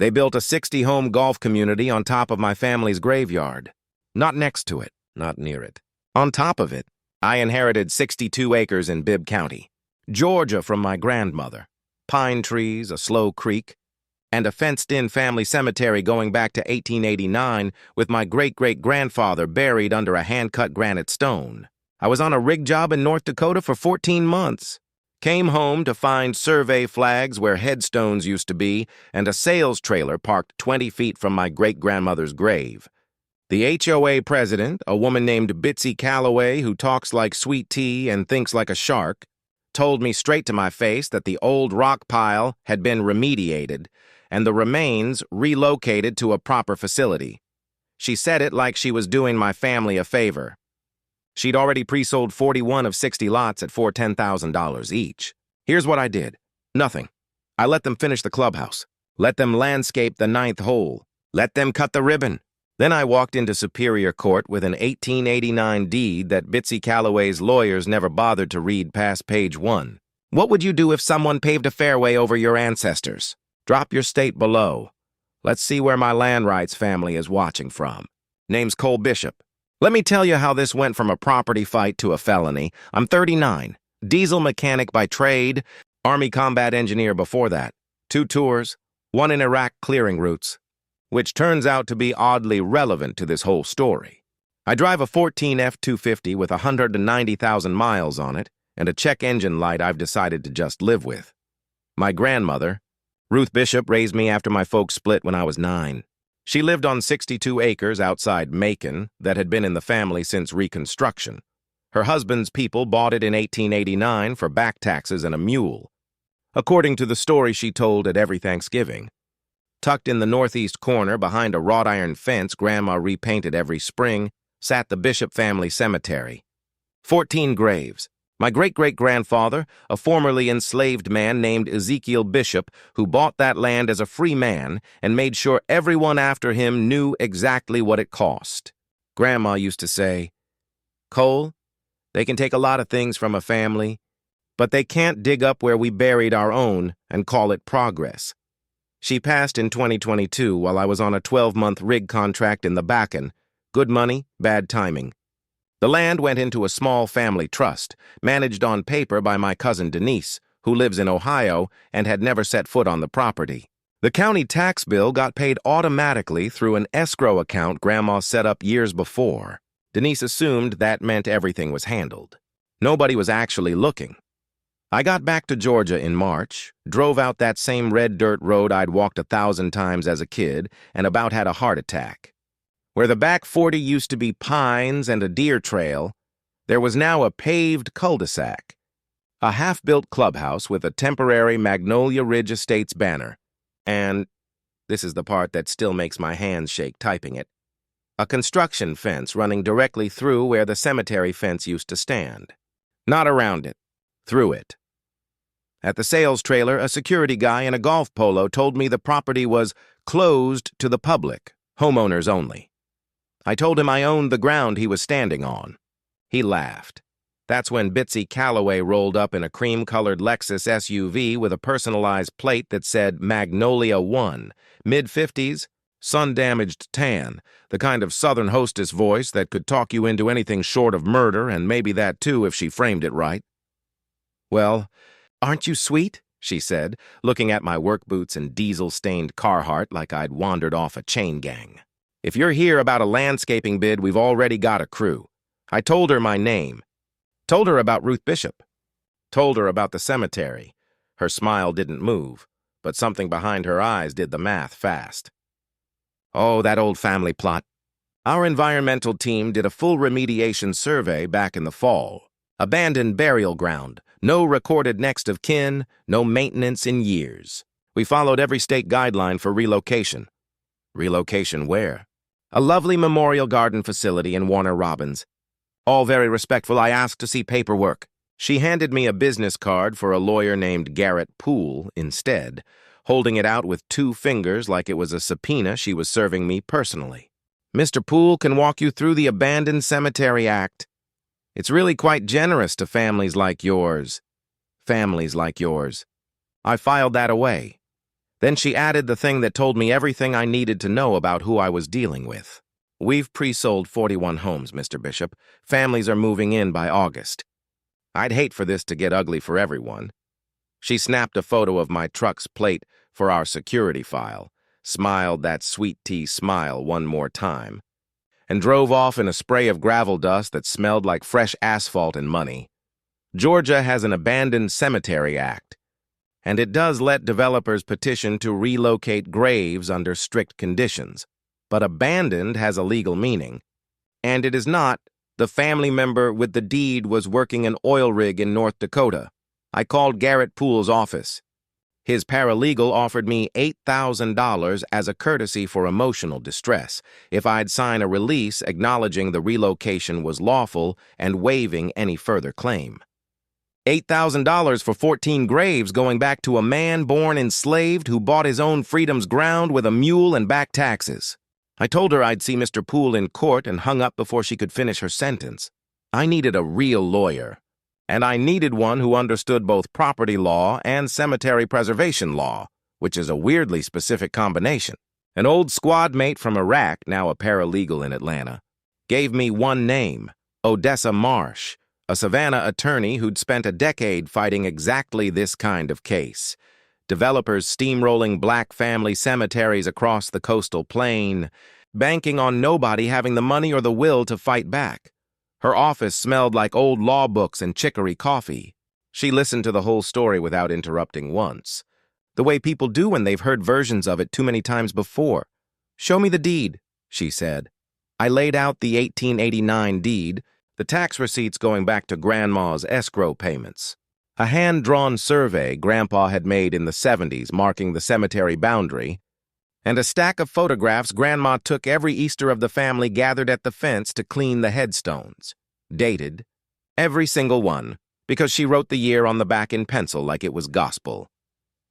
They built a 60-home golf community on top of my family's graveyard. Not next to it, not near it. On top of it, I inherited 62 acres in Bibb County, Georgia from my grandmother, pine trees, a slow creek, and a fenced-in family cemetery going back to 1889 with my great-great-grandfather buried under a hand-cut granite stone. I was on a rig job in North Dakota for 14 months. Came home to find survey flags where headstones used to be and a sales trailer parked 20 feet from my great-grandmother's grave. The HOA president, a woman named Bitsy Calloway who talks like sweet tea and thinks like a shark, told me straight to my face that the old rock pile had been remediated and the remains relocated to a proper facility. She said it like she was doing my family a favor. She'd already pre-sold 41 of 60 lots for $10,000 each. Here's what I did. Nothing. I let them finish the clubhouse. Let them landscape the 9th hole. Let them cut the ribbon. Then I walked into Superior Court with an 1889 deed that Bitsy Calloway's lawyers never bothered to read past page 1. What would you do if someone paved a fairway over your ancestors? Drop your state below. Let's see where my land rights family is watching from. Name's Cole Bishop. Let me tell you how this went from a property fight to a felony. I'm 39, diesel mechanic by trade, Army combat engineer before that, 2 tours, 1 in Iraq clearing routes, which turns out to be oddly relevant to this whole story. I drive a 14 F-250 with 190,000 miles on it and a check engine light I've decided to just live with. My grandmother, Ruth Bishop, raised me after my folks split when I was 9. She lived on 62 acres outside Macon that had been in the family since Reconstruction. Her husband's people bought it in 1889 for back taxes and a mule. According to the story she told at every Thanksgiving, tucked in the northeast corner behind a wrought iron fence Grandma repainted every spring, sat the Bishop family cemetery. 14 graves. My great-great-grandfather, a formerly enslaved man named Ezekiel Bishop, who bought that land as a free man and made sure everyone after him knew exactly what it cost. Grandma used to say, "Cole, they can take a lot of things from a family, but they can't dig up where we buried our own and call it progress." She passed in 2022 while I was on a 12-month rig contract in the Bakken. Good money, bad timing. The land went into a small family trust, managed on paper by my cousin Denise, who lives in Ohio and had never set foot on the property. The county tax bill got paid automatically through an escrow account Grandma set up years before. Denise assumed that meant everything was handled. Nobody was actually looking. I got back to Georgia in March, drove out that same red dirt road I'd walked 1,000 times as a kid, and about had a heart attack. Where the back 40 used to be pines and a deer trail, there was now a paved cul-de-sac, a half-built clubhouse with a temporary Magnolia Ridge Estates banner, and, this is the part that still makes my hands shake typing it, a construction fence running directly through where the cemetery fence used to stand. Not around it, through it. At the sales trailer, a security guy in a golf polo told me the property was closed to the public, homeowners only. I told him I owned the ground he was standing on. He laughed. That's when Bitsy Calloway rolled up in a cream-colored Lexus SUV with a personalized plate that said Magnolia 1, mid-50s, sun-damaged tan, the kind of Southern hostess voice that could talk you into anything short of murder, and maybe that too if she framed it right. "Well, aren't you sweet?" she said, looking at my work boots and diesel-stained Carhartt like I'd wandered off a chain gang. "If you're here about a landscaping bid, we've already got a crew." I told her my name. Told her about Ruth Bishop. Told her about the cemetery. Her smile didn't move, but something behind her eyes did the math fast. "Oh, that old family plot. Our environmental team did a full remediation survey back in the fall. Abandoned burial ground, no recorded next of kin, no maintenance in years. We followed every state guideline for relocation." "Relocation where?" "A lovely memorial garden facility in Warner Robins. All very respectful, I asked to see paperwork." She handed me a business card for a lawyer named Garrett Poole instead, holding it out with 2 fingers like it was a subpoena she was serving me personally. "Mr. Poole can walk you through the Abandoned Cemetery Act. It's really quite generous to families like yours." Families like yours. I filed that away. Then she added the thing that told me everything I needed to know about who I was dealing with. We've pre-sold 41 homes, Mr. Bishop. Families are moving in by August. I'd hate for this to get ugly for everyone. She snapped a photo of my truck's plate for our security file, smiled that sweet tea smile one more time, and drove off in a spray of gravel dust that smelled like fresh asphalt and money. Georgia has an abandoned cemetery act, and it does let developers petition to relocate graves under strict conditions. But abandoned has a legal meaning, and it is not the family member with the deed was working an oil rig in North Dakota. I called Garrett Poole's office. His paralegal offered me $8,000 as a courtesy for emotional distress if I'd sign a release acknowledging the relocation was lawful and waiving any further claim. $8,000 for 14 graves going back to a man born enslaved who bought his own freedom's ground with a mule and back taxes. I told her I'd see Mr. Poole in court and hung up before she could finish her sentence. I needed a real lawyer, and I needed one who understood both property law and cemetery preservation law, which is a weirdly specific combination. An old squad mate from Iraq, now a paralegal in Atlanta, gave me one name, Odessa Marsh, a Savannah attorney who'd spent a decade fighting exactly this kind of case. Developers steamrolling black family cemeteries across the coastal plain, banking on nobody having the money or the will to fight back. Her office smelled like old law books and chicory coffee. She listened to the whole story without interrupting once, the way people do when they've heard versions of it too many times before. "Show me the deed," she said. I laid out the 1889 deed, the tax receipts going back to Grandma's escrow payments. A hand-drawn survey Grandpa had made in the 70s marking the cemetery boundary, and a stack of photographs Grandma took every Easter of the family gathered at the fence to clean the headstones. Dated, every single one, because she wrote the year on the back in pencil like it was gospel.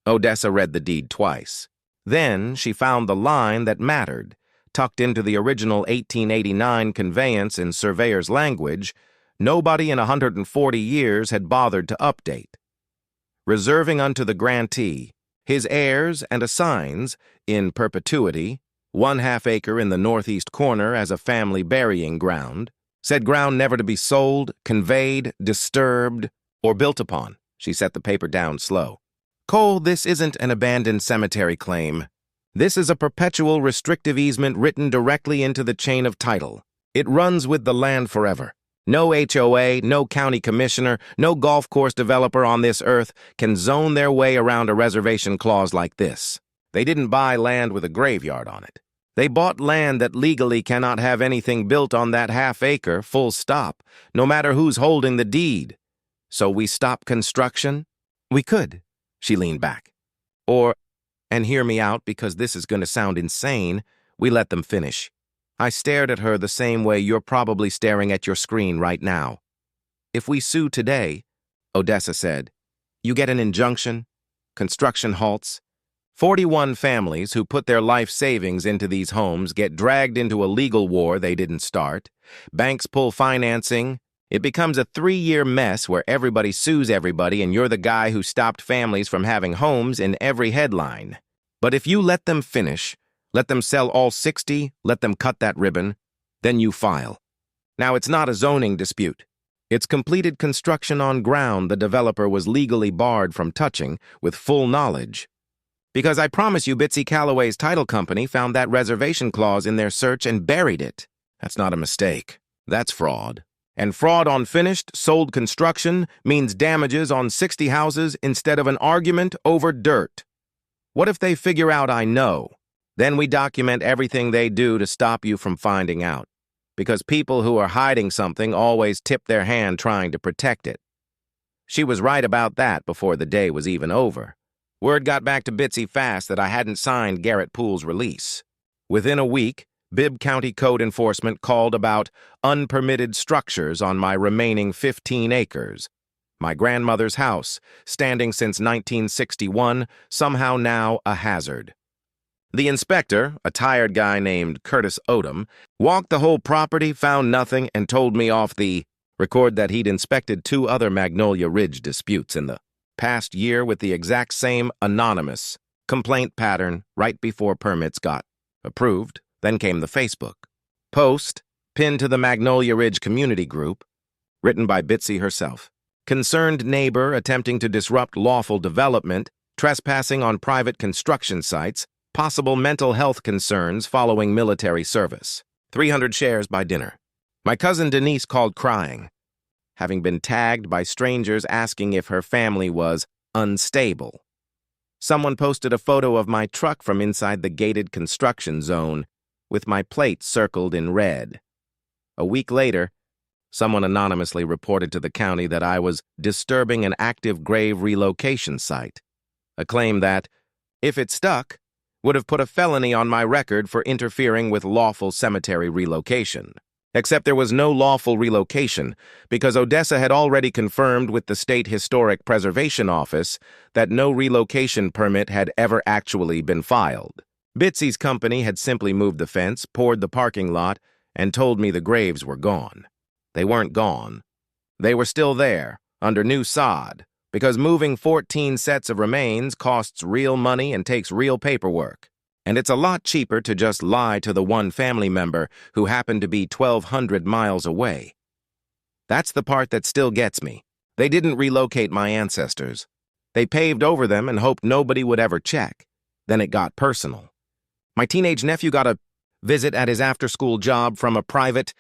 Odessa read the deed twice. Then she found the line that mattered, tucked into the original 1889 conveyance in surveyor's language nobody in 140 years had bothered to update. Reserving unto the grantee, his heirs and assigns, in perpetuity, 1/2 acre in the northeast corner as a family burying ground, said ground never to be sold, conveyed, disturbed, or built upon. She set the paper down slow. Cole, this isn't an abandoned cemetery claim. This is a perpetual restrictive easement written directly into the chain of title. It runs with the land forever. No HOA, no county commissioner, no golf course developer on this earth can zone their way around a reservation clause like this. They didn't buy land with a graveyard on it. They bought land that legally cannot have anything built on that 1/2 acre, full stop, no matter who's holding the deed. So we stop construction? We could, she leaned back. Or, and hear me out because this is going to sound insane, we let them finish. I stared at her the same way you're probably staring at your screen right now. If we sue today, Odessa said, you get an injunction, construction halts. 41 families who put their life savings into these homes get dragged into a legal war they didn't start. Banks pull financing. It becomes a 3-year mess where everybody sues everybody and you're the guy who stopped families from having homes in every headline. But if you let them finish, let them sell all 60, let them cut that ribbon, then you file. Now, it's not a zoning dispute. It's completed construction on ground the developer was legally barred from touching with full knowledge. Because I promise you Bitsy Calloway's title company found that reservation clause in their search and buried it. That's not a mistake. That's fraud. And fraud on finished, sold construction means damages on 60 houses instead of an argument over dirt. What if they figure out I know? Then we document everything they do to stop you from finding out. Because people who are hiding something always tip their hand trying to protect it. She was right about that before the day was even over. Word got back to Bitsy fast that I hadn't signed Garrett Poole's release. Within a week, Bibb County Code Enforcement called about unpermitted structures on my remaining 15 acres. My grandmother's house, standing since 1961, somehow now a hazard. The inspector, a tired guy named Curtis Odom, walked the whole property, found nothing, and told me off the record that he'd inspected 2 other Magnolia Ridge disputes in the past year with the exact same anonymous Complaint pattern right before permits got approved. Then came the Facebook post, pinned to the Magnolia Ridge community group, written by Bitsy herself. Concerned neighbor attempting to disrupt lawful development, trespassing on private construction sites, possible mental health concerns following military service. 300 shares by dinner. My cousin Denise called crying, having been tagged by strangers asking if her family was unstable. Someone posted a photo of my truck from inside the gated construction zone, with my plate circled in red. A week later, someone anonymously reported to the county that I was disturbing an active grave relocation site, a claim that, if it stuck, would have put a felony on my record for interfering with lawful cemetery relocation. Except there was no lawful relocation because Odessa had already confirmed with the State Historic Preservation Office that no relocation permit had ever actually been filed. Bitsy's company had simply moved the fence, poured the parking lot, and told me the graves were gone. They weren't gone. They were still there, under new sod, because moving 14 sets of remains costs real money and takes real paperwork. And it's a lot cheaper to just lie to the one family member who happened to be 1,200 miles away. That's the part that still gets me. They didn't relocate my ancestors. They paved over them and hoped nobody would ever check. Then it got personal. My teenage nephew got a visit at his after-school job from a private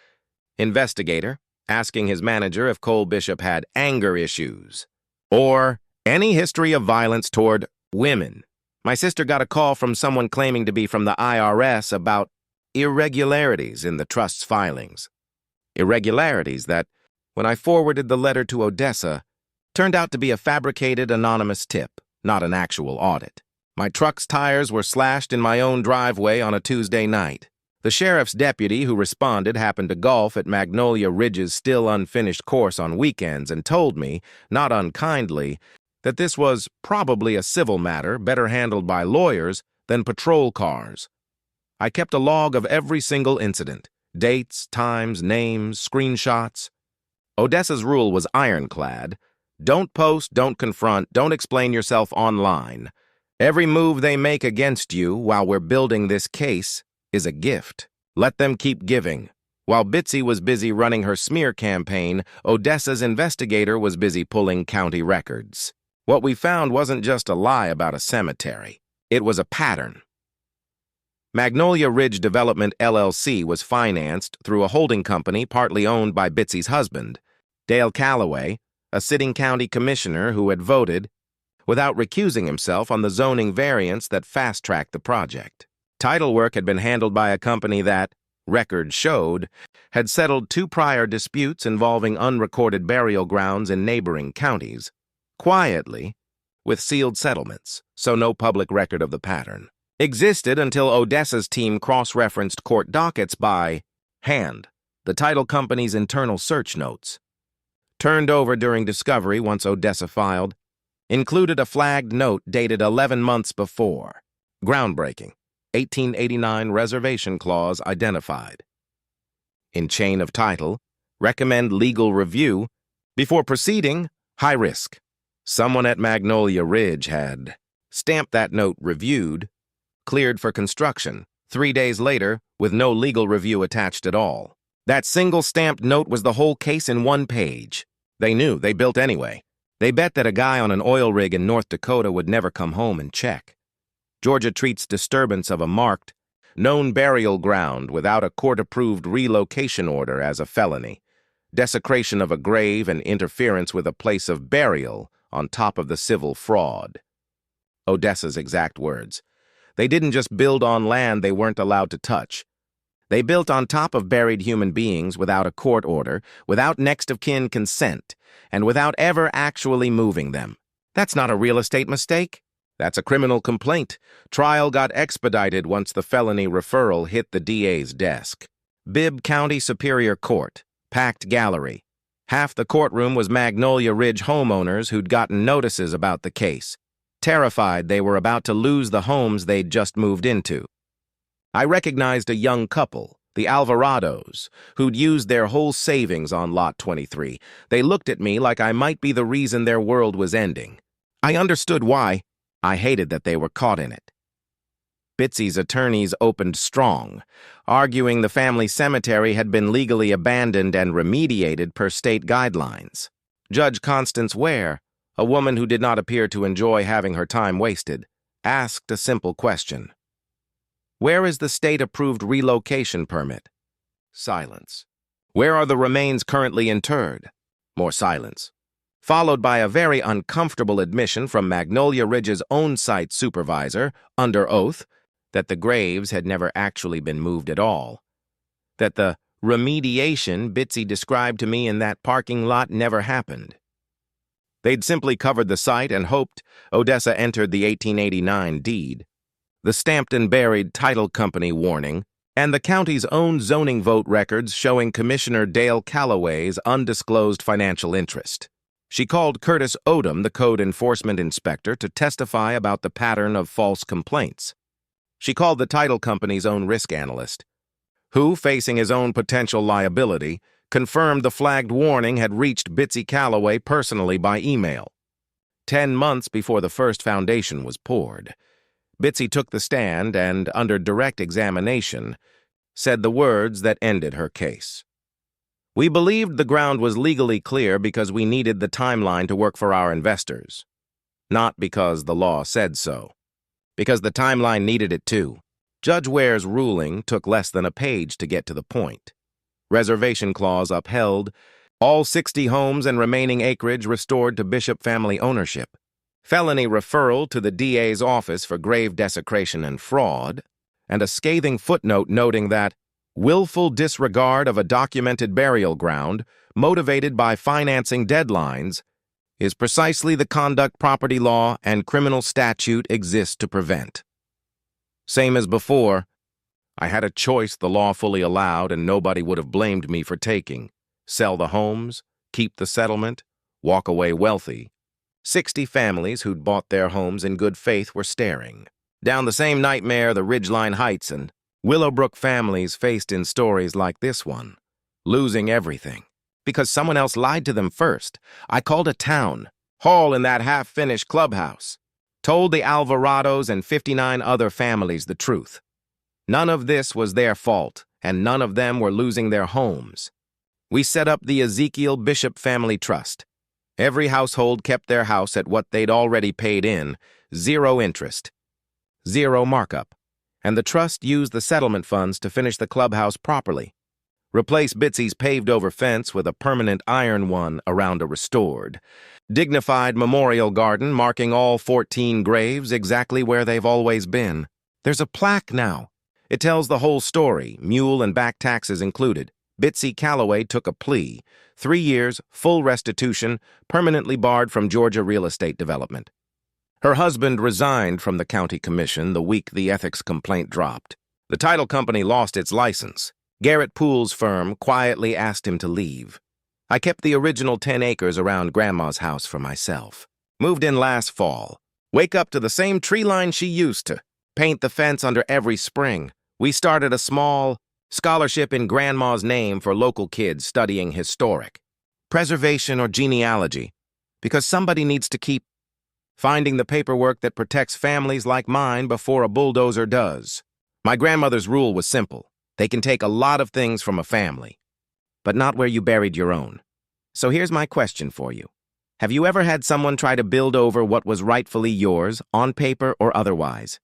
investigator, asking his manager if Cole Bishop had anger issues or any history of violence toward women. My sister got a call from someone claiming to be from the IRS about irregularities in the trust's filings. Irregularities that, when I forwarded the letter to Odessa, turned out to be a fabricated anonymous tip, not an actual audit. My truck's tires were slashed in my own driveway on a Tuesday night. The sheriff's deputy who responded happened to golf at Magnolia Ridge's still unfinished course on weekends and told me, not unkindly, that this was probably a civil matter better handled by lawyers than patrol cars. I kept a log of every single incident, dates, times, names, screenshots. Odessa's rule was ironclad. Don't post, don't confront, don't explain yourself online. Every move they make against you while we're building this case is a gift. Let them keep giving. While Bitsy was busy running her smear campaign, Odessa's investigator was busy pulling county records. What we found wasn't just a lie about a cemetery. It was a pattern. Magnolia Ridge Development LLC was financed through a holding company partly owned by Bitsy's husband, Dale Calloway, a sitting county commissioner who had voted without recusing himself on the zoning variance that fast-tracked the project. Title work had been handled by a company that, records showed, had settled 2 prior disputes involving unrecorded burial grounds in neighboring counties, quietly, with sealed settlements, so no public record of the pattern existed until Odessa's team cross-referenced court dockets by hand, the title company's internal search notes. Turned over during discovery once Odessa filed, included a flagged note dated 11 months before. Groundbreaking, 1889 reservation clause identified. In chain of title, recommend legal review. Before proceeding, high risk. Someone at Magnolia Ridge had stamped that note reviewed, cleared for construction, 3 days later with no legal review attached at all. That single stamped note was the whole case in 1 page. They knew, they built anyway. They bet that a guy on an oil rig in North Dakota would never come home and check. Georgia treats disturbance of a marked, known burial ground without a court-approved relocation order as a felony. Desecration of a grave and interference with a place of burial on top of the civil fraud. Odessa's exact words. They didn't just build on land they weren't allowed to touch. They built on top of buried human beings without a court order, without next of kin consent, and without ever actually moving them. That's not a real estate mistake. That's a criminal complaint. Trial got expedited once the felony referral hit the DA's desk. Bibb County Superior Court. Packed gallery. Half the courtroom was Magnolia Ridge homeowners who'd gotten notices about the case, terrified they were about to lose the homes they'd just moved into. I recognized a young couple, the Alvarados, who'd used their whole savings on Lot 23. They looked at me like I might be the reason their world was ending. I understood why. I hated that they were caught in it. Bitsy's attorneys opened strong, arguing the family cemetery had been legally abandoned and remediated per state guidelines. Judge Constance Ware, a woman who did not appear to enjoy having her time wasted, asked a simple question. Where is the state-approved relocation permit? Silence. Where are the remains currently interred? More silence. Followed by a very uncomfortable admission from Magnolia Ridge's own site supervisor, under oath, that the graves had never actually been moved at all. That the remediation Bitsy described to me in that parking lot never happened. They'd simply covered the site and hoped Odessa entered the 1889 deed, the stamped and buried title company warning, and the county's own zoning vote records showing Commissioner Dale Calloway's undisclosed financial interest. She called Curtis Odom, the code enforcement inspector, to testify about the pattern of false complaints. She called the title company's own risk analyst, who, facing his own potential liability, confirmed the flagged warning had reached Bitsy Calloway personally by email. 10 months before the first foundation was poured, Bitsy took the stand and, under direct examination, said the words that ended her case. We believed the ground was legally clear because we needed the timeline to work for our investors, not because the law said so. Because the timeline needed it too. Judge Ware's ruling took less than a page to get to the point. Reservation clause upheld, all 60 homes and remaining acreage restored to Bishop family ownership. Felony referral to the DA's office for grave desecration and fraud, and a scathing footnote noting that willful disregard of a documented burial ground, motivated by financing deadlines, is precisely the conduct property law and criminal statute exist to prevent. Same as before, I had a choice the law fully allowed and nobody would have blamed me for taking. Sell the homes, keep the settlement, walk away wealthy. 60 families who'd bought their homes in good faith were staring. Down the same nightmare the Ridgeline Heights and Willowbrook families faced in stories like this one, losing everything. Because someone else lied to them first. I called a town hall in that half-finished clubhouse, told the Alvarados and 59 other families the truth. None of this was their fault, and none of them were losing their homes. We set up the Ezekiel Bishop Family Trust. Every household kept their house at what they'd already paid in, 0 interest, 0 markup, and the trust used the settlement funds to finish the clubhouse properly. Replace Bitsy's paved-over fence with a permanent iron one around a restored, dignified memorial garden marking all 14 graves exactly where they've always been. There's a plaque now. It tells the whole story, mule and back taxes included. Bitsy Calloway took a plea, 3 years, full restitution, permanently barred from Georgia real estate development. Her husband resigned from the county commission the week the ethics complaint dropped. The title company lost its license. Garrett Poole's firm quietly asked him to leave. I kept the original 10 acres around Grandma's house for myself. Moved in last fall. Wake up to the same tree line she used to. Paint the fence under every spring. We started a small scholarship in Grandma's name for local kids studying historic, preservation, or genealogy, because somebody needs to keep finding the paperwork that protects families like mine before a bulldozer does. My grandmother's rule was simple. They can take a lot of things from a family, but not where you buried your own. So here's my question for you. Have you ever had someone try to build over what was rightfully yours, on paper or otherwise?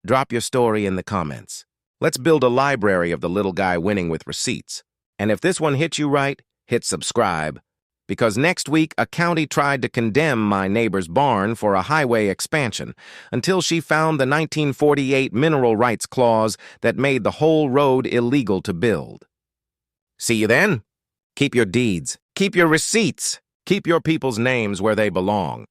Drop your story in the comments. Let's build a library of the little guy winning with receipts. And if this one hit you right, hit subscribe. Because next week, a county tried to condemn my neighbor's barn for a highway expansion until she found the 1948 mineral rights clause that made the whole road illegal to build. See you then. Keep your deeds. Keep your receipts. Keep your people's names where they belong.